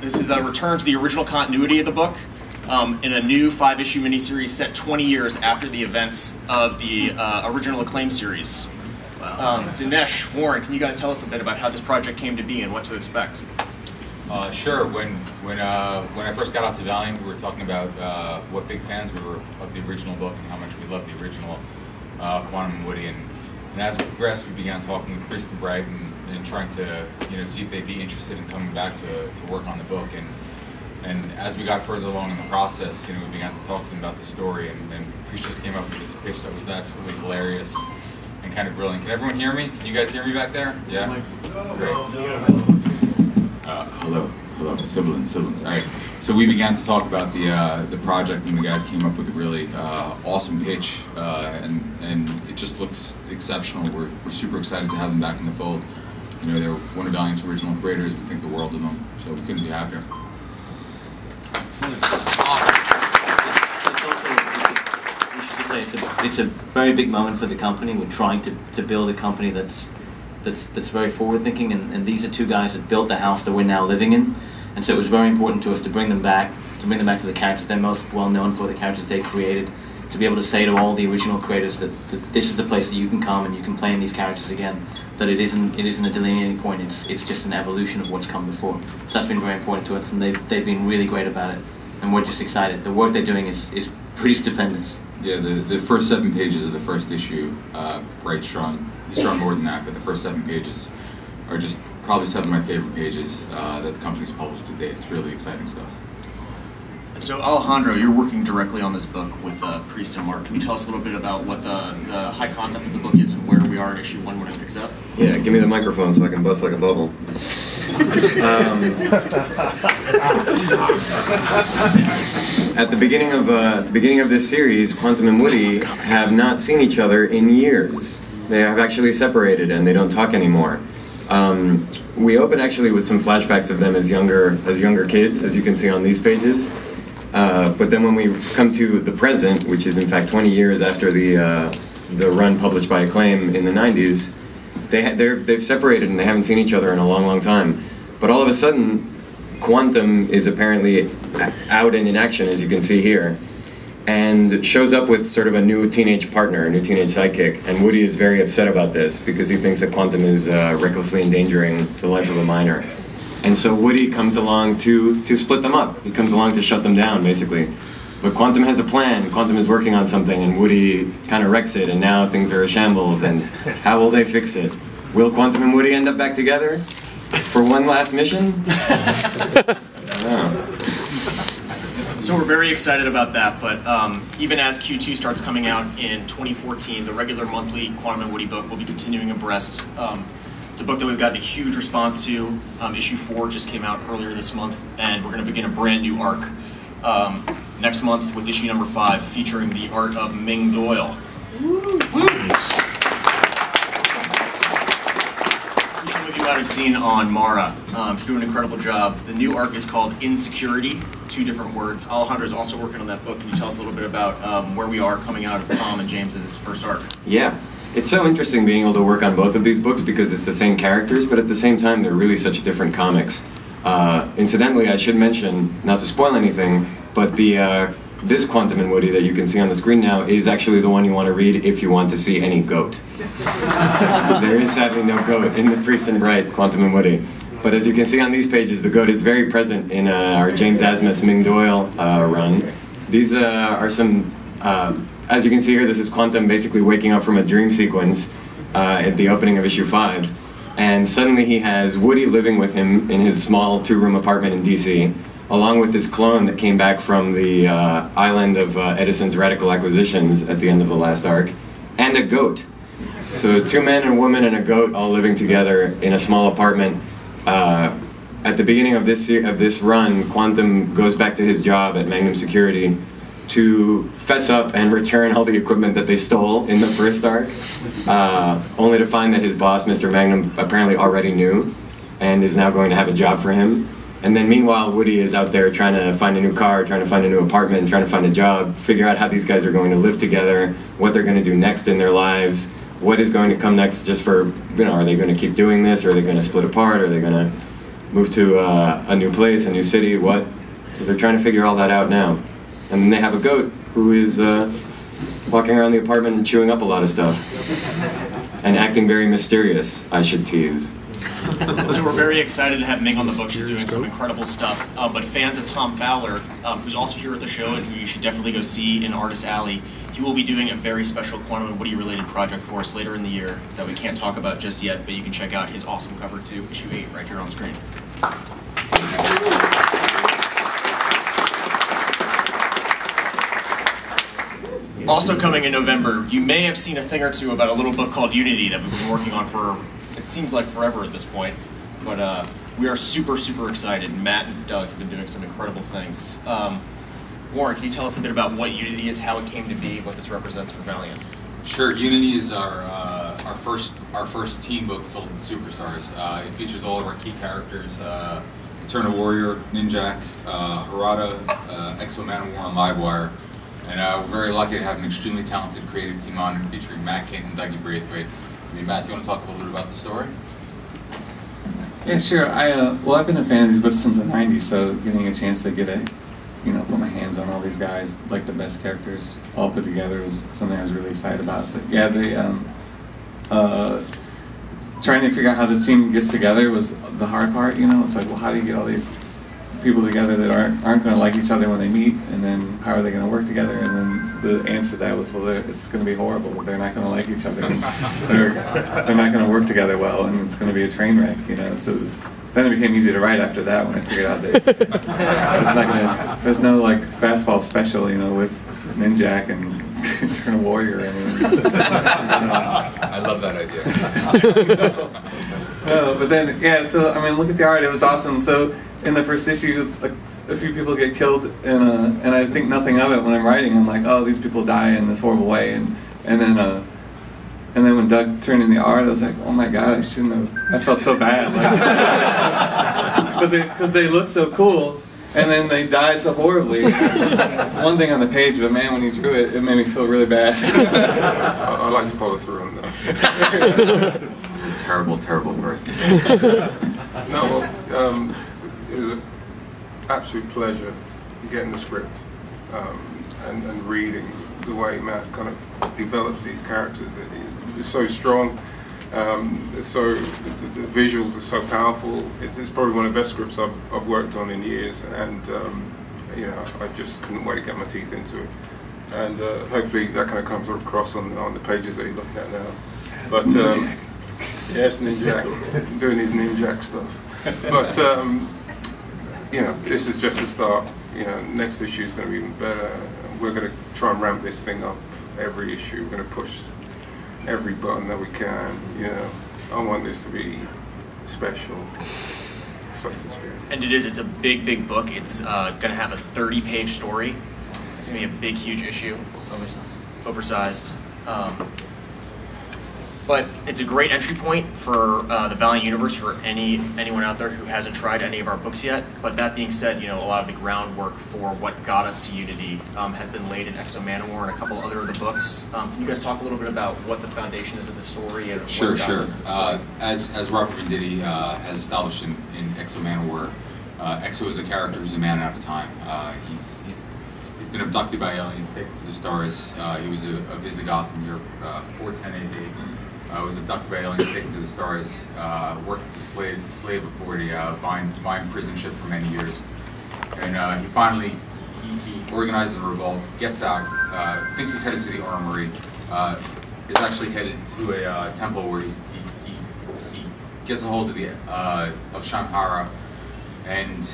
This is a return to the original continuity of the book in a new 5-issue miniseries set 20 years after the events of the original Acclaim series. Dinesh, Warren, can you guys tell us a bit about how this project came to be and what to expect? Sure. When I first got out to Valiant, we were talking about what big fans we were of the original book and how much we loved the original Quantum and Woody. And as we progressed, we began talking with Priest and Bright and trying to see if they'd be interested in coming back to work on the book. And as we got further along in the process, we began to talk to them about the story. And Priest just came up with this pitch that was absolutely hilarious and kind of brilliant. Can everyone hear me? Can you guys hear me back there? Yeah? Great. Hello, siblings. All right. So we began to talk about the project, and the guys came up with a really awesome pitch, and it just looks exceptional. We're super excited to have them back in the fold. They're one of Valiant's original creators. We think the world of them, so we couldn't be happier. It's a very big moment for the company. We're trying to build a company that's very forward-thinking, and these are two guys that built the house that we're now living in, and so it was very important to us to bring them back to the characters they're most well known for, the characters they created, to be able to say to all the original creators that this is the place that you can come and you can play in these characters again, that it isn't a delineating point, it's just an evolution of what's come before. So that's been very important to us, and they've been really great about it, and we're just excited. The work they're doing is pretty stupendous. Yeah, the first 7 pages of the first issue, Bright's strong. He's strong more than that, but the first 7 pages are just probably some of my favorite pages that the company's published to date. It's really exciting stuff. And so Alejandro, you're working directly on this book with Priest and Mark. Can you tell us a little bit about what the high concept of the book is and where we are at issue 1 when it picks up? Yeah, give me the microphone so I can bust like a bubble. At the beginning of this series, Quantum and Woody have not seen each other in years. They have actually separated and they don't talk anymore. We open actually with some flashbacks of them as younger kids, as you can see on these pages. But then when we come to the present, which is in fact 20 years after the run published by Acclaim in the 90s, they've separated and they haven't seen each other in a long, long time. But all of a sudden, Quantum is apparently out and in action, as you can see here, and shows up with sort of a new teenage partner, a new teenage sidekick. And Woody is very upset about this because he thinks that Quantum is recklessly endangering the life of a minor. And so Woody comes along to split them up. He comes along to shut them down, basically. But Quantum has a plan. Quantum is working on something, and Woody kind of wrecks it, and now things are a shambles, and how will they fix it? Will Quantum and Woody end up back together for one last mission? I don't know. So we're very excited about that, but even as Q2 starts coming out in 2014, the regular monthly Quantum and Woody book will be continuing abreast. It's a book that we've gotten a huge response to. Issue 4 just came out earlier this month, and we're going to begin a brand new arc next month with issue number 5, featuring the art of Ming Doyle. Woo! Some of you might have seen on Mara. She's doing an incredible job. The new arc is called Insecurity, 2 different words. Alejandro's also working on that book. Can you tell us a little bit about where we are coming out of Tom and James's first arc? Yeah. It's so interesting being able to work on both of these books because it's the same characters, but at the same time they're really such different comics. Incidentally, I should mention, not to spoil anything, but this Quantum and Woody that you can see on the screen now is actually the one you want to read if you want to see any goat. There is sadly no goat in the Priest and Bright Quantum and Woody. But as you can see on these pages, the goat is very present in our James Asmus Ming Doyle run. These are some... as you can see here, this is Quantum basically waking up from a dream sequence at the opening of issue 5. And suddenly he has Woody living with him in his small 2-room apartment in DC, along with this clone that came back from the island of Edison's Radical Acquisitions at the end of the last arc, and a goat. So 2 men, a woman, and a goat all living together in a small apartment. At the beginning of this run, Quantum goes back to his job at Magnum Security to fess up and return all the equipment that they stole in the first arc, only to find that his boss, Mr. Magnum, apparently already knew and is now going to have a job for him. And then meanwhile, Woody is out there trying to find a new car, trying to find a new apartment, trying to find a job, figure out how these guys are going to live together, what they're going to do next in their lives, what is going to come next just for, are they going to keep doing this, or are they going to split apart, are they going to move to a new place, a new city, what? So they're trying to figure all that out now. And then they have a goat who is walking around the apartment and chewing up a lot of stuff. And acting very mysterious, I should tease. So we're very excited to have Ming on the book. She's doing some incredible stuff. But fans of Tom Fowler, who's also here at the show and who you should definitely go see in Artist Alley, he will be doing a very special Quantum and Woody related project for us later in the year that we can't talk about just yet, but you can check out his awesome cover to issue 8 right here on screen. Also coming in November, you may have seen a thing or two about a little book called Unity that we've been working on for, it seems like forever at this point. But we are super, super excited. Matt and Doug have been doing some incredible things. Warren, can you tell us a bit about what Unity is, how it came to be, what this represents for Valiant? Sure. Unity is our first team book filled with superstars. It features all of our key characters: Eternal Warrior, Ninjak, Harada, Exo Man of War, and Livewire. And we're very lucky to have an extremely talented creative team on, featuring Matt Kent and Dougie Braithwaite. I mean, Matt, do you want to talk a little bit about the story? Yeah, sure. Well, I've been a fan of these books since the '90s, so getting a chance to put my hands on all these guys, like the best characters, all put together was something I was really excited about. But yeah, trying to figure out how this team gets together was the hard part. It's like, well, how do you get all these people together that aren't going to like each other when they meet, and then how are they going to work together? And then the answer to that was, well, it's going to be horrible. They're not going to like each other. They're not going to work together well, and it's going to be a train wreck. So then it became easy to write after that when I figured out that there's no like fastball special, with Ninjak and Eternal Warrior. I love that idea. But then, yeah, so I mean, look at the art, it was awesome. So in the first issue, like, a few people get killed, and I think nothing of it when I'm writing. I'm like, oh, these people die in this horrible way, and then when Doug turned in the art, I was like, oh my god, I shouldn't have. I felt so bad, but because they looked so cool, and then they died so horribly. It's one thing on the page, but man, when you drew it, it made me feel really bad. I like to follow through on that. You're a terrible, terrible person. No, well, it was an absolute pleasure getting the script and reading the way Matt kind of develops these characters. It's so strong. The visuals are so powerful. It's probably one of the best scripts I've worked on in years, and I just couldn't wait to get my teeth into it. And hopefully that kind of comes across on the pages that you're looking at now. But yes, Ninjak, doing his Ninjak stuff. But this is just the start. Next issue is going to be even better. We're going to try and ramp this thing up every issue. We're going to push every button that we can. I want this to be special, so to speak. And it's a big, big book. It's going to have a 30-page story. It's going to be a big, huge issue. Oversized. But it's a great entry point for the Valiant universe for anyone out there who hasn't tried any of our books yet. But that being said, a lot of the groundwork for what got us to Unity has been laid in Exo Man of War and a couple other of the books. Can you guys talk a little bit about what the foundation is of the story and what's got us to this point? As Robert Venditti has established in Exo Man of War, Exo is a character who's a man out of time. He's been abducted by aliens, taken to the stars. He was a Visigoth in year 410 AD. Was abducted by aliens, taken to the stars, worked as a slave aboard a mine prison ship for many years. And he finally organizes a revolt, gets out, thinks he's headed to the armory, is actually headed to a temple where he gets a hold of Shamhara, and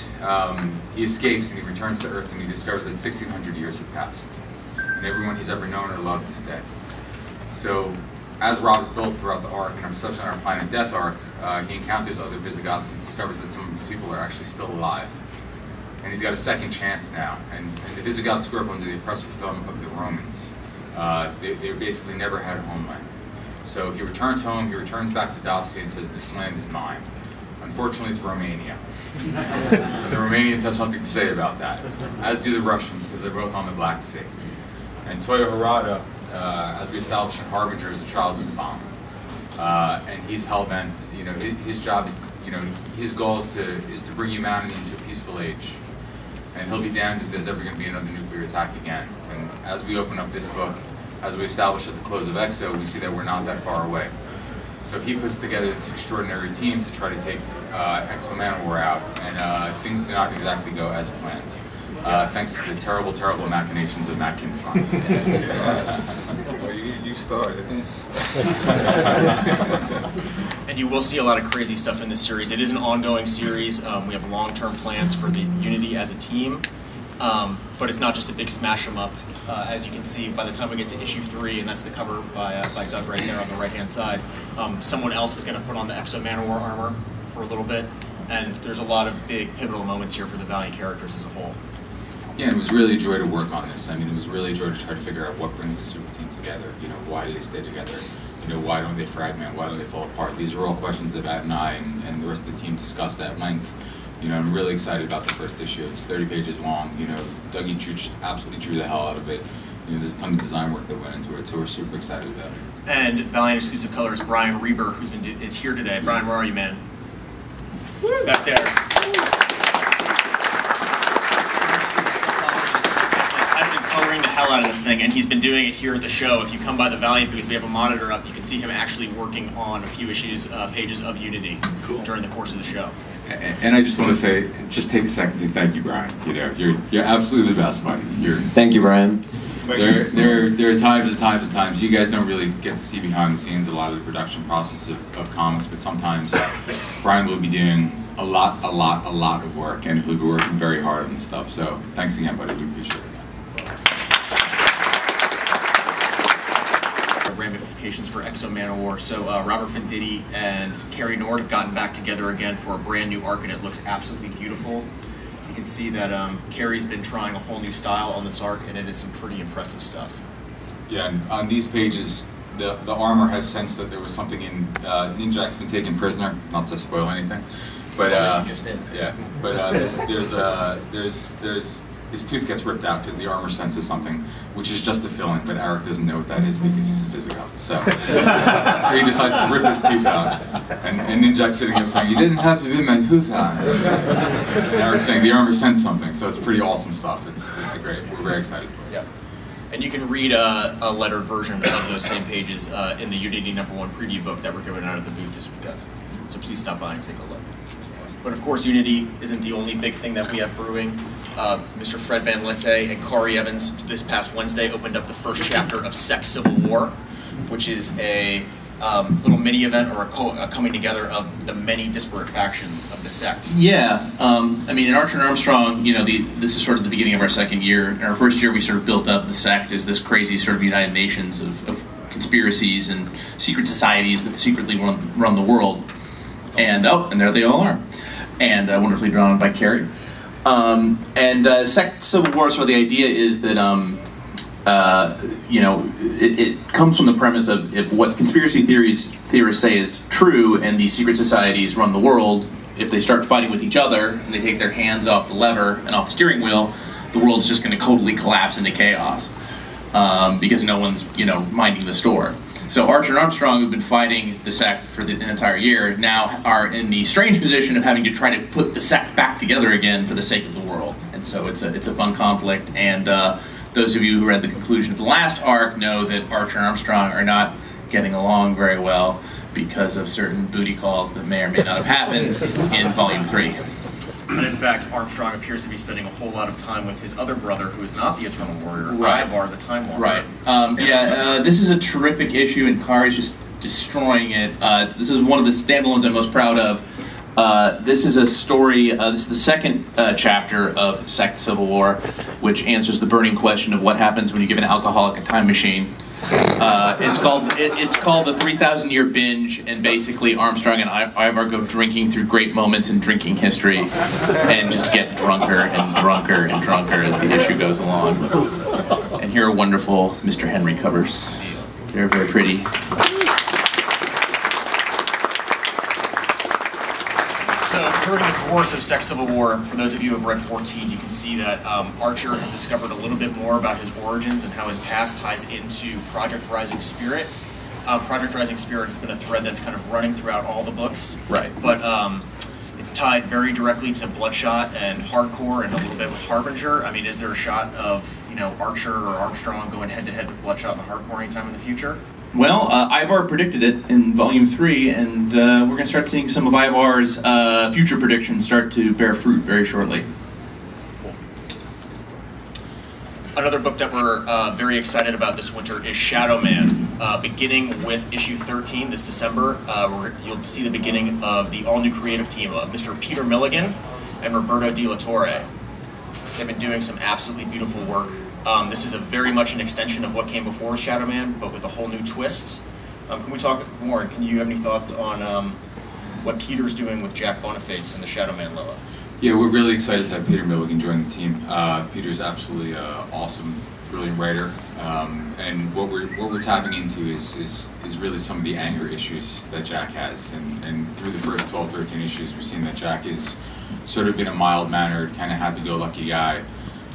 he escapes and he returns to Earth, and he discovers that 1,600 years have passed, and everyone he's ever known or loved is dead. So, as Rob's built throughout the arc, and especially on our Planet Death arc, he encounters other Visigoths and discovers that some of these people are actually still alive. And he's got a second chance now. And the Visigoths grew up under the oppressive thumb of the Romans. They basically never had a homeland. So he returns home, he returns back to Dacia and says, this land is mine. Unfortunately, it's Romania. The Romanians have something to say about that, as do the Russians, because they're both on the Black Sea. And Toyo Harada, as we established in Harbinger, is a child of the bomb. And he's hell-bent, his job is, you know, his goal is to bring humanity into a peaceful age. And he'll be damned if there's ever going to be another nuclear attack again. And as we open up this book, as we establish at the close of EXO, we see that we're not that far away. So he puts together this extraordinary team to try to take EXO Manowar out, and things do not exactly go as planned. Thanks to the terrible, terrible machinations of Matt Kinsman. Well, you started. And you will see a lot of crazy stuff in this series. It is an ongoing series. We have long-term plans for the Unity as a team, but it's not just a big smash 'em up. As you can see, by the time we get to issue 3, and that's the cover by Doug right there on the right-hand side, someone else is going to put on the Exo Manowar armor for a little bit, and there's a lot of big pivotal moments here for the Valiant characters as a whole. Yeah, and it was really a joy to work on this. I mean, it was really a joy to try to figure out what brings the super team together. You know, why do they stay together? You know, why don't they fragment? Why don't they fall apart? These are all questions that Matt and I and the rest of the team discussed at length. You know, I'm really excited about the first issue. It's 30 pages long. You know, Dougie absolutely drew the hell out of it. You know, there's a ton of design work that went into it, so we're super excited about it. And Valiant exclusive colors, Brian Reber, is here today. Brian, where are you, man? Woo! Back there. I've been coloring the hell out of this thing, and he's been doing it here at the show. If you come by the Valiant booth, we have a monitor up. You can see him actually working on a few pages of Unity during the course of the show. And I just want to say, just take a second to thank you, Brian. You know, you're absolutely the best, buddy. Thank you, Brian. There are times and times. You guys don't really get to see behind the scenes a lot of the production process of comics, but sometimes Brian will be doing a lot of work, and he'll be working very hard on this stuff. So thanks again, buddy. We appreciate it. Ramifications for Exo Manowar. So Robert Venditti and Carrie Nord have gotten back together again for a brand new arc, and it looks absolutely beautiful. You can see that Carrie's been trying a whole new style on this arc, and it is some pretty impressive stuff. Yeah, and on these pages, the armor has sensed that there was something in Ninjak's been taken prisoner. Not to spoil anything, but just did. yeah, but there's his tooth gets ripped out because the armor senses something, which is just a filling, but Eric doesn't know what that is because he's a physicoth. So he decides to rip his tooth out, and Ninjak's sitting there saying, "You didn't have to rip my tooth out." And Eric's saying the armor sensed something, so it's pretty awesome stuff. It's great. We're very excited for it. Yep. And you can read a lettered version of those same pages in the Unity #1 preview book that we're giving out at the booth this weekend. So please stop by and take a look. But of course, Unity isn't the only big thing that we have brewing. Mr. Fred Van Lente and Corey Evans this past Wednesday opened up the first chapter of Sex Civil War, which is a little mini event or a coming together of the many disparate factions of the sect. Yeah, I mean, in Archer and Armstrong, you know, this is sort of the beginning of our second year. In our first year, we sort of built up the sect as this crazy sort of United Nations of conspiracies and secret societies that secretly run the world. And and there they all are, and wonderfully drawn by Carrie. Sect Civil War, so the idea is that, you know, it comes from the premise of if what conspiracy theorists say is true and these secret societies run the world, if they start fighting with each other and they take their hands off the lever and off the steering wheel, the world's just going to totally collapse into chaos because no one's, you know, minding the store. So Archer and Armstrong, who've been fighting the sect for an entire year, now are in the strange position of having to try to put the sect back together again for the sake of the world. And so it's a fun conflict. And those of you who read the conclusion of the last arc know that Archer and Armstrong are not getting along very well because of certain booty calls that may or may not have happened in Volume 3. And in fact, Armstrong appears to be spending a whole lot of time with his other brother, who is not the Eternal Warrior, Right. Ivar, the Time Walker. Right. This is a terrific issue, and Kari's just destroying it. This is one of the standalones I'm most proud of. This is a story, this is the second chapter of Sect Civil War, which answers the burning question of what happens when you give an alcoholic a time machine. It's called the 3,000-Year Binge, and basically Armstrong and Ivar go drinking through great moments in drinking history and just get drunker and drunker and drunker as the issue goes along. And here are wonderful Mr. Henry covers. They're very pretty. So during the course of Sex Civil War, for those of you who have read 14, you can see that Archer has discovered a little bit more about his origins and how his past ties into Project Rising Spirit. Project Rising Spirit has been a thread that's kind of running throughout all the books. Right. But it's tied very directly to Bloodshot and Hardcore and a little bit with Harbinger. I mean, is there a shot of, you know, Archer or Armstrong going head-to-head with Bloodshot and Hardcore anytime in the future? Well, Ivar predicted it in Volume 3, and we're going to start seeing some of Ivar's future predictions start to bear fruit very shortly. Another book that we're very excited about this winter is Shadow Man. Beginning with issue 13 this December, you'll see the beginning of the all-new creative team of Mr. Peter Milligan and Roberto De La Torre. They've been doing some absolutely beautiful work. This is very much an extension of what came before Shadow Man, but with a whole new twist. Can we talk more? Can you have any thoughts on what Peter's doing with Jack Boniface and the Shadow Man Loa? Yeah, we're really excited to have Peter Milligan join the team. Peter's absolutely awesome, brilliant writer, and what we're tapping into is really some of the anger issues that Jack has, and through the first 12, 13 issues, we've seen that Jack is sort of been a mild-mannered, kind of happy-go-lucky guy,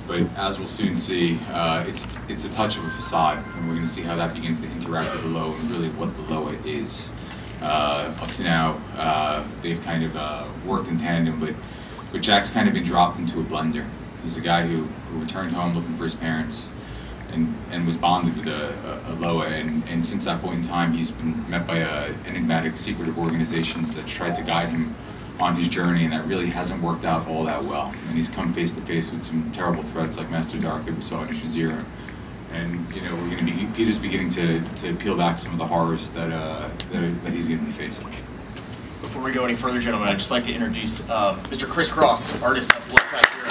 but as we'll soon see, it's a touch of a facade, and we're going to see how that begins to interact with the Loa and really what the Loa is. Up to now, they've kind of worked in tandem, but Jack's kind of been dropped into a blender. He's a guy who returned home looking for his parents and was bonded with a Loa, and since that point in time, he's been met by enigmatic, secretive organizations that tried to guide him on his journey, and that really hasn't worked out all that well. And he's come face to face with some terrible threats like Master Dark that we saw in issue 0. And you know, Peter's beginning to peel back some of the horrors that he's going to be facing. Before we go any further, gentlemen, I'd just like to introduce Mr. Chris Cross, artist at Bloodshot here.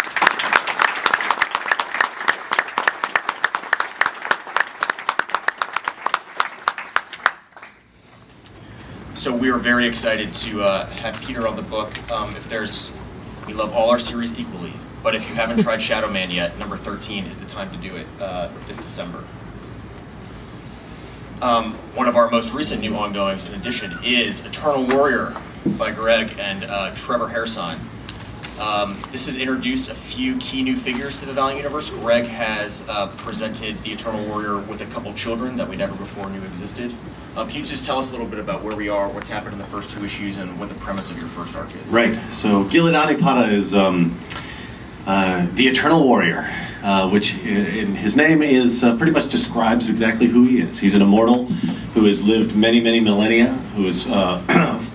So we are very excited to have Peter on the book. We love all our series equally, but if you haven't tried Shadow Man yet, number 13 is the time to do it this December. One of our most recent new ongoings, in addition, is Eternal Warrior by Greg and Trevor Hairsine. This has introduced a few key new figures to the Valiant universe. Greg has presented the Eternal Warrior with a couple children that we never before knew existed. Can you just tell us a little bit about where we are, what's happened in the first 2 issues, and what the premise of your first arc is? Right. So Gilad Anipada is the Eternal Warrior, which in his name is pretty much describes exactly who he is. He's an immortal who has lived many, many millennia, who has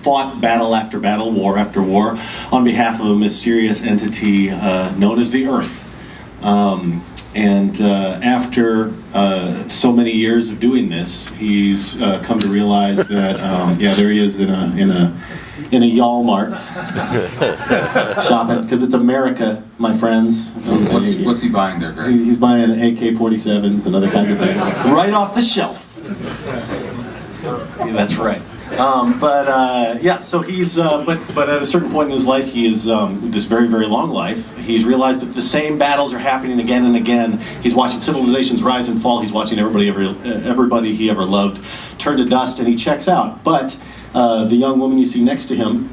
fought battle after battle, war after war, on behalf of a mysterious entity known as the Earth. After so many years of doing this, he's come to realize that, yeah, there he is in a y'all mart shopping, because it's America, my friends. What's he buying there, Greg? He's buying AK-47s and other kinds of things right off the shelf. Yeah, that's right. Yeah, so he's, but at a certain point in his life, he is, this very, very long life, he's realized that the same battles are happening again and again. He's watching civilizations rise and fall. He's watching everybody he ever loved turn to dust, and he checks out. But the young woman you see next to him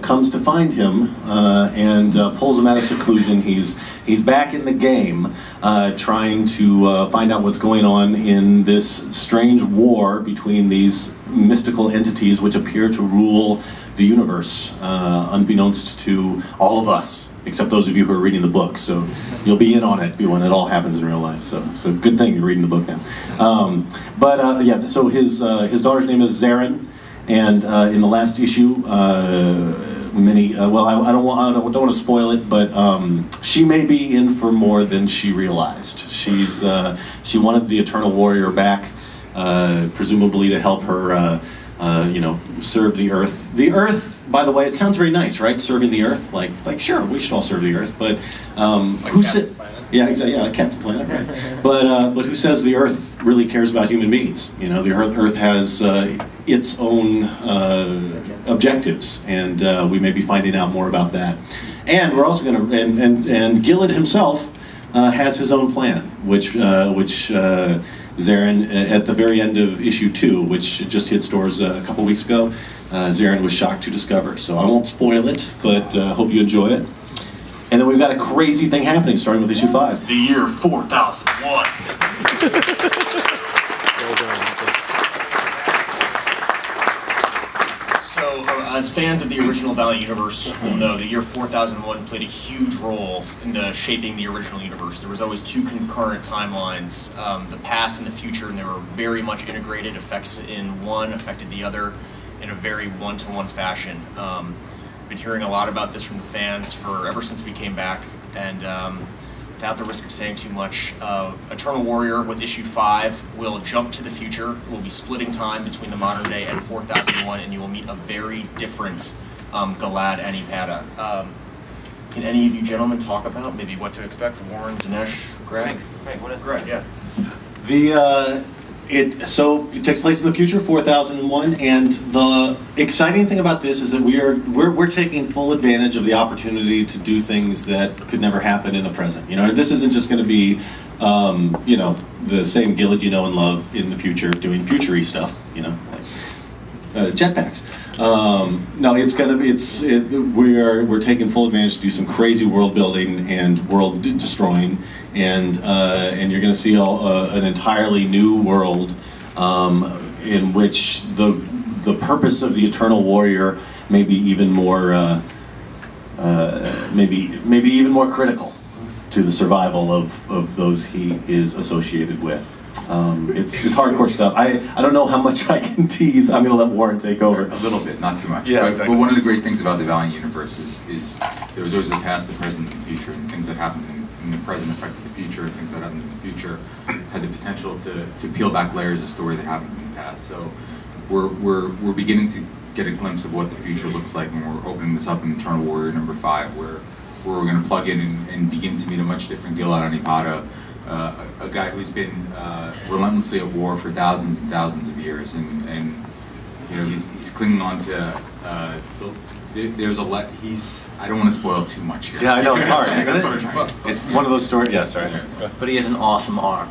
comes to find him and pulls him out of seclusion. He's back in the game, trying to find out what's going on in this strange war between these mystical entities which appear to rule the universe, unbeknownst to all of us, except those of you who are reading the book. So you'll be in on it when it all happens in real life. So good thing you're reading the book now. Yeah, so his daughter's name is Zarin. And in the last issue, well, I don't want to spoil it, but she may be in for more than she realized. She wanted the Eternal Warrior back, presumably to help her, serve the Earth. The Earth, by the way, it sounds very nice, right? Serving the Earth, like sure, we should all serve the Earth, but who said? Yeah, exactly. Yeah, like Captain Planet, right? But who says the Earth really cares about human beings? You know, the Earth has its own objectives, and we may be finding out more about that. And we're also going to, and Gilad himself has his own plan, which Zarin, at the very end of issue 2, which just hit stores a couple weeks ago, Zarin was shocked to discover. So I won't spoil it, but hope you enjoy it. And then we've got a crazy thing happening, starting with issue 5. The year 4001. Well done. So, as fans of the original Valiant universe will know, the year 4001 played a huge role in shaping the original universe. There was always two concurrent timelines, the past and the future, and they were very much integrated. Effects in one affected the other in a very one-to-one fashion. Been hearing a lot about this from the fans ever since we came back, and without the risk of saying too much, Eternal Warrior with issue 5 will jump to the future. We'll be splitting time between the modern day and 4001, and you will meet a very different Galad and Ipada. Can any of you gentlemen talk about maybe what to expect? Warren, Dinesh, Greg? Greg, yeah. So it takes place in the future, 4001, and the exciting thing about this is that we're taking full advantage of the opportunity to do things that could never happen in the present. This isn't just going to be, the same Gillard you know and love in the future doing future-y stuff, like jetpacks. No, it's going to be. We're taking full advantage to do some crazy world building and world destroying. And you're going to see an entirely new world in which the purpose of the Eternal Warrior may be even more maybe even more critical to the survival of those he is associated with. It's hardcore stuff. I don't know how much I can tease. I'm going to let Warren take over. A little bit, not too much. Yeah, but one of the great things about the Valiant universe is there was always the past, the present, and the future, and things that happened in the present affected the future, and things that happened in the future had the potential to peel back layers of story that happened in the past. So we're beginning to get a glimpse of what the future looks like when we're opening this up in Eternal Warrior number 5, where we're going to plug in and begin to meet a much different Gilad and Ipada, a guy who's been relentlessly at war for thousands and thousands of years, and he's clinging on to. There's I don't want to spoil too much here. Yeah, I know it's hard. That's what I'm trying to. It's one of those stories. Yeah, sorry. But he has an awesome arm.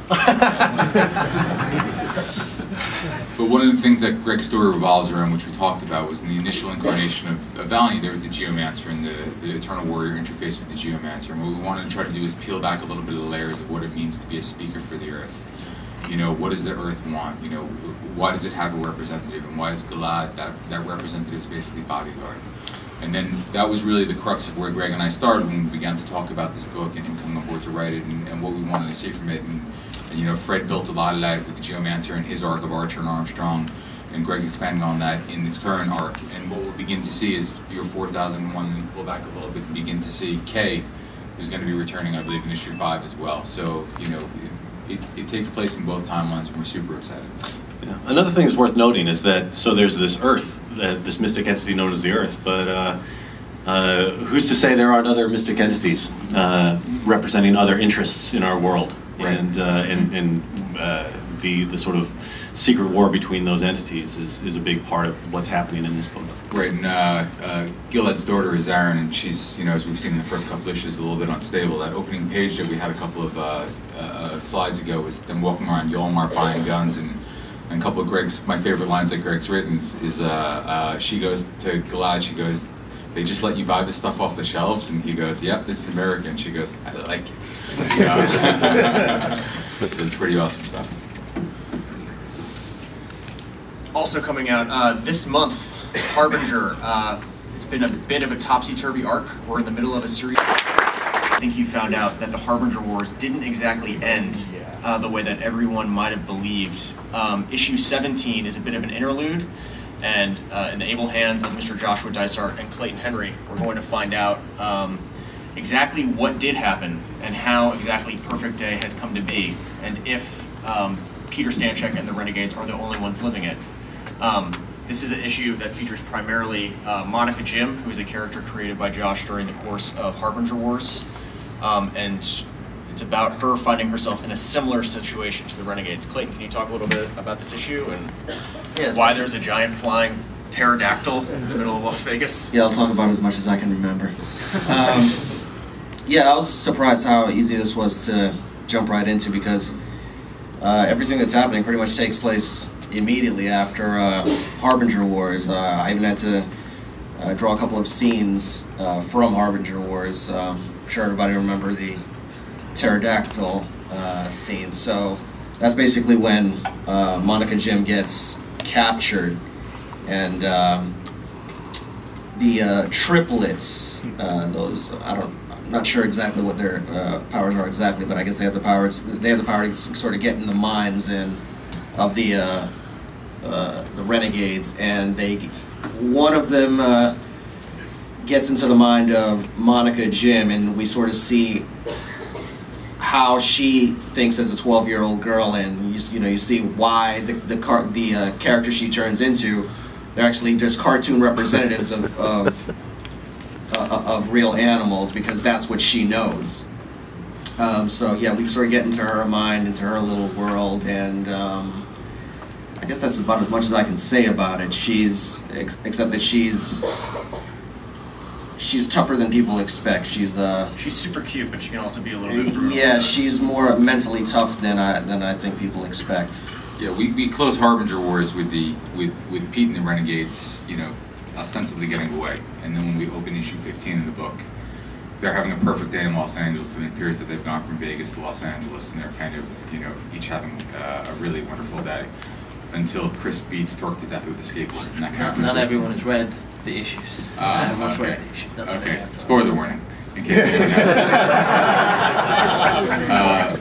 But one of the things that Greg's story revolves around, which we talked about, was in the initial incarnation of Valiant, there was the Geomancer and the Eternal Warrior interface with the Geomancer. And what we wanted to try to do is peel back a little bit of the layers of what it means to be a speaker for the Earth. What does the Earth want? Why does it have a representative? And why is Galad, that representative, is basically bodyguard? And then that was really the crux of where Greg and I started when we began to talk about this book and him coming on board to write it and what we wanted to see from it. And Fred built a lot of that with the Geomancer and his arc of Archer and Armstrong, and Greg expanding on that in this current arc. And what we'll begin to see is your 4001, and pull back a little bit and begin to see Kay, who's going to be returning, I believe, in issue 5 as well. So, it takes place in both timelines, and we're super excited. Yeah. Another thing that's worth noting is that, there's this Earth, this mystic entity known as the Earth, but who's to say there aren't other mystic entities representing other interests in our world? Right. And the sort of secret war between those entities is a big part of what's happening in this book. Right, and Gilad's daughter is Aaron, and she's, as we've seen in the first couple issues, a little bit unstable. That opening page that we had a couple of slides ago was them walking around Yolmar buying guns, and a couple of my favorite lines that Greg's written is she goes to Gilad, she goes, "They just let you buy this stuff off the shelves?" And he goes, "Yep, this is American." She goes, "I like it." So it's pretty awesome stuff. Also coming out this month, Harbinger. It's been a bit of a topsy-turvy arc. We're in the middle of a series. I think you found out that the Harbinger Wars didn't exactly end the way that everyone might have believed. Issue 17 is a bit of an interlude, and in the able hands of Mr. Joshua Dysart and Clayton Henry, we're going to find out exactly what did happen and how exactly Perfect Day has come to be, and if Peter Stanchek and the Renegades are the only ones living it. This is an issue that features primarily Monica Jim, who is a character created by Josh during the course of Harbinger Wars, and it's about her finding herself in a similar situation to the Renegades. Clayton, can you talk a little bit about this issue and why there's a giant flying pterodactyl in the middle of Las Vegas? Yeah, I'll talk about as much as I can remember. Yeah, I was surprised how easy this was to jump right into, because everything that's happening pretty much takes place immediately after Harbinger Wars. I even had to draw a couple of scenes from Harbinger Wars. I'm sure everybody remember the pterodactyl scene. So that's basically when Monica Jim gets captured, and triplets. Those I'm not sure exactly what their powers are exactly, but I guess they have the powers. They have the power to sort of get in the minds of the renegades, and one of them gets into the mind of Monica Jim, and we sort of see how she thinks as a 12-year-old girl, and you see why the character she turns into, they're actually just cartoon representatives of real animals, because that's what she knows. So yeah, we sort of get into her mind, into her little world, and I guess that's about as much as I can say about it. Except that she's tougher than people expect. She's super cute, but she can also be a little bit brutal. Yeah, she's more mentally tough than I think people expect. Yeah, we close Harbinger Wars with Pete and the Renegades, ostensibly getting away, and then when we open issue 15 in the book, they're having a perfect day in Los Angeles, and it appears that they've gone from Vegas to Los Angeles, and they're kind of each having a really wonderful day until Chris beats Torque to death with a skateboard. And that kind of not everyone has read the issues. Okay. Okay. Spoiler warning. In case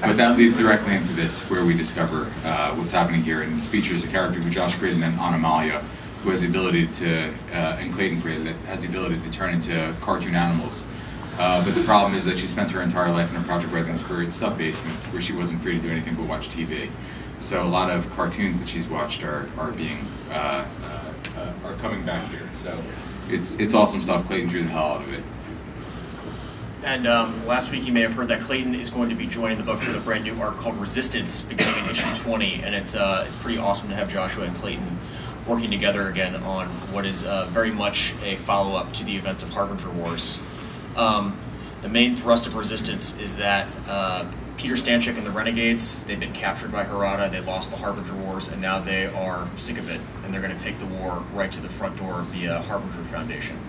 but that leads directly into this, where we discover what's happening here, and this features a character who Josh created, named Anomalia, who has the ability to, and Clayton created, that has the ability to turn into cartoon animals. But the problem is that she spent her entire life in a Project Rising Spirit sub-basement, where she wasn't free to do anything but watch TV. So a lot of cartoons that she's watched are coming back here. So it's awesome stuff. Clayton drew the hell out of it. And last week you may have heard that Clayton is going to be joining the book for the brand new arc called Resistance, beginning in issue 20, and it's pretty awesome to have Joshua and Clayton working together again on what is very much a follow-up to the events of Harbinger Wars. The main thrust of Resistance is that Peter Stanchik and the Renegades, they've been captured by Harada, they lost the Harbinger Wars, and now they are sick of it, and they're going to take the war right to the front door of the Harbinger Foundation.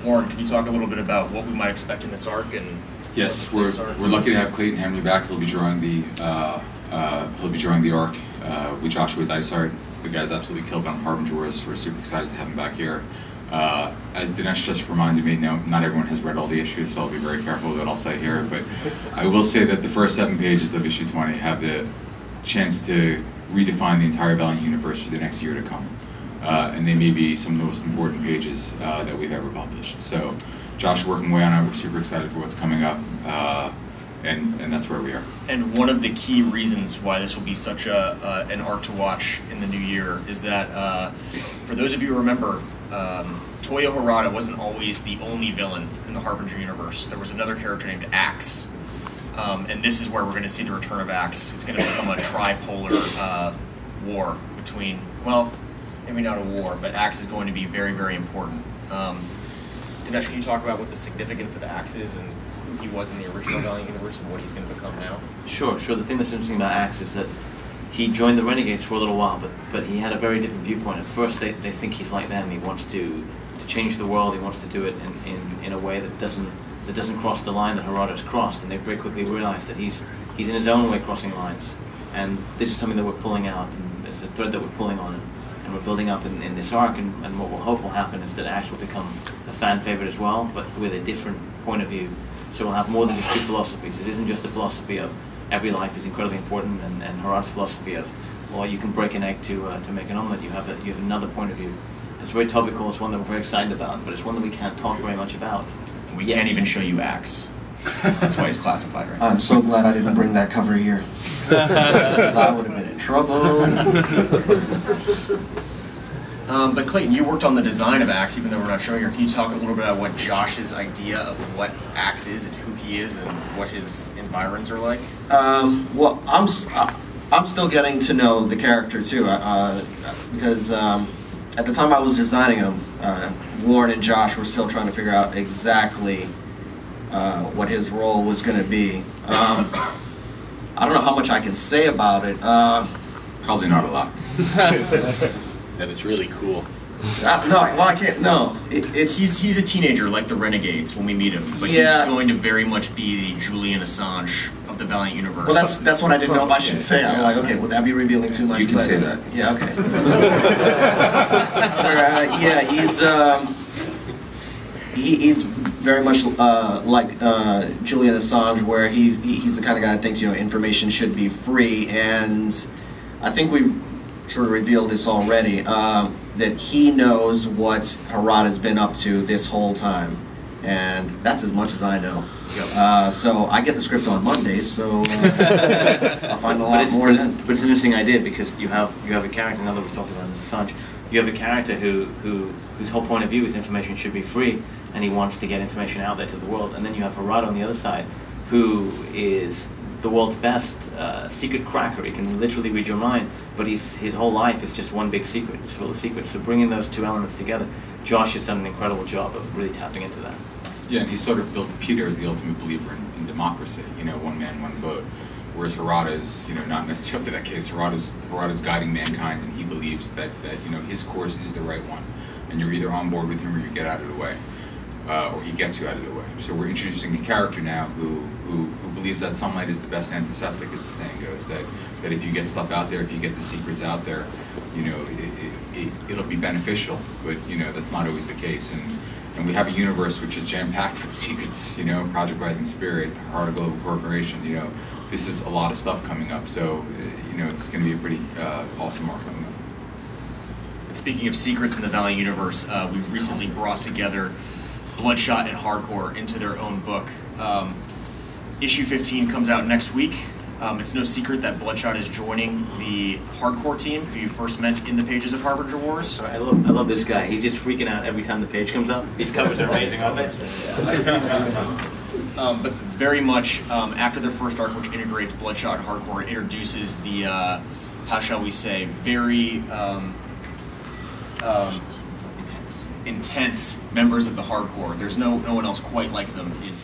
Warren, can you talk a little bit about what we might expect in this arc? And yes, we're lucky to have Clayton Henry back. He'll be drawing the arc with Joshua Dysart. The guy's absolutely killed on Harbinger Wars. We're super excited to have him back here. As Dinesh just reminded me, not everyone has read all the issues, so I'll be very careful with what I'll say here. But I will say that the first 7 pages of issue 20 have the chance to redefine the entire Valiant universe for the next year to come. And they may be some of the most important pages that we've ever published. So Josh working away on it, we're super excited for what's coming up, and that's where we are. And one of the key reasons why this will be such an arc to watch in the new year is that, for those of you who remember, Toyo Harada wasn't always the only villain in the Harbinger universe. There was another character named Axe. And this is where we're going to see the return of Axe. It's going to become a tripolar war between, well, maybe not a war, but Axe is going to be very, very important. Dinesh, can you talk about what the significance of Axe is and who he was in the original Valiant universe and what he's going to become now? Sure. The thing that's interesting about Axe is that he joined the Renegades for a little while, but he had a very different viewpoint. At first, they think he's like them. He wants to change the world. He wants to do it in a way that doesn't cross the line that Harada's crossed. And they very quickly realized that he's in his own way crossing lines. And this is something that we're pulling out, and it's a thread that we're pulling on, and we're building up in this arc. And what we'll hope will happen is that Axe will become a fan favorite as well, but with a different point of view. So we'll have more than just two philosophies. It isn't just a philosophy of every life is incredibly important, and Harada's philosophy of, well, you can break an egg to make an omelet. You have another point of view. It's very topical. It's one that we're very excited about, but it's one that we can't talk very much about. We can't even show you Axe. That's why he's classified right now. I'm so glad I didn't bring that cover here. I would have been in trouble. But Clayton, you worked on the design of Axe, even though we're not showing her. Can you talk a little bit about what Josh's idea of what Axe is and who he is and what his environs are like? Well, I'm still getting to know the character too, because at the time I was designing him, Warren and Josh were still trying to figure out exactly what his role was going to be. I don't know how much I can say about it. Probably not a lot. That is really cool. No, well, I can't. No, he's a teenager like the Renegades when we meet him, but yeah. He's going to very much be the Julian Assange of the Valiant universe. Well, that's what I didn't know if I should say. I'm like, okay, would that be revealing too much? You can say that. Yeah, okay. Yeah, he's very much like Julian Assange, where he's the kind of guy that thinks information should be free, and I think we've sort of revealed this already, that he knows what Harada's been up to this whole time, and that's as much as I know. So I get the script on Mondays, so I'll find a lot more then. But it's an interesting idea, because you have a character, now that we've talked about this Assange, you have a character whose whole point of view is information should be free, and he wants to get information out there to the world. And then you have Harada on the other side, who is the world's best secret cracker. He can literally read your mind, but his whole life is just one big secret. It's full of secrets. So bringing those two elements together, Josh has done an incredible job of really tapping into that. Yeah, and he sort of built Peter as the ultimate believer in democracy, one man, one vote. Whereas Harada is, not necessarily up to that case. Harada's guiding mankind, and he believes that his course is the right one. And you're either on board with him or you get out of the way. Or he gets you out of the way. So we're introducing a character now who believes that sunlight is the best antiseptic, as the saying goes. That if you get stuff out there, if you get the secrets out there, it'll be beneficial. But that's not always the case. And we have a universe which is jam-packed with secrets. Project Rising Spirit, Heart of Global Corporation. This is a lot of stuff coming up. So it's going to be a pretty awesome arc coming up. And speaking of secrets in the Valiant universe, we've recently brought together Bloodshot and Hardcore into their own book. Issue 15 comes out next week. It's no secret that Bloodshot is joining the Hardcore team, who you first met in the pages of Harbinger Wars. I love this guy. He's just freaking out every time the page comes up. These covers are amazing, aren't they? But very much after their first arc, which integrates Bloodshot and Hardcore, introduces the, how shall we say, very intense members of the Hardcore. There's no one else quite like them in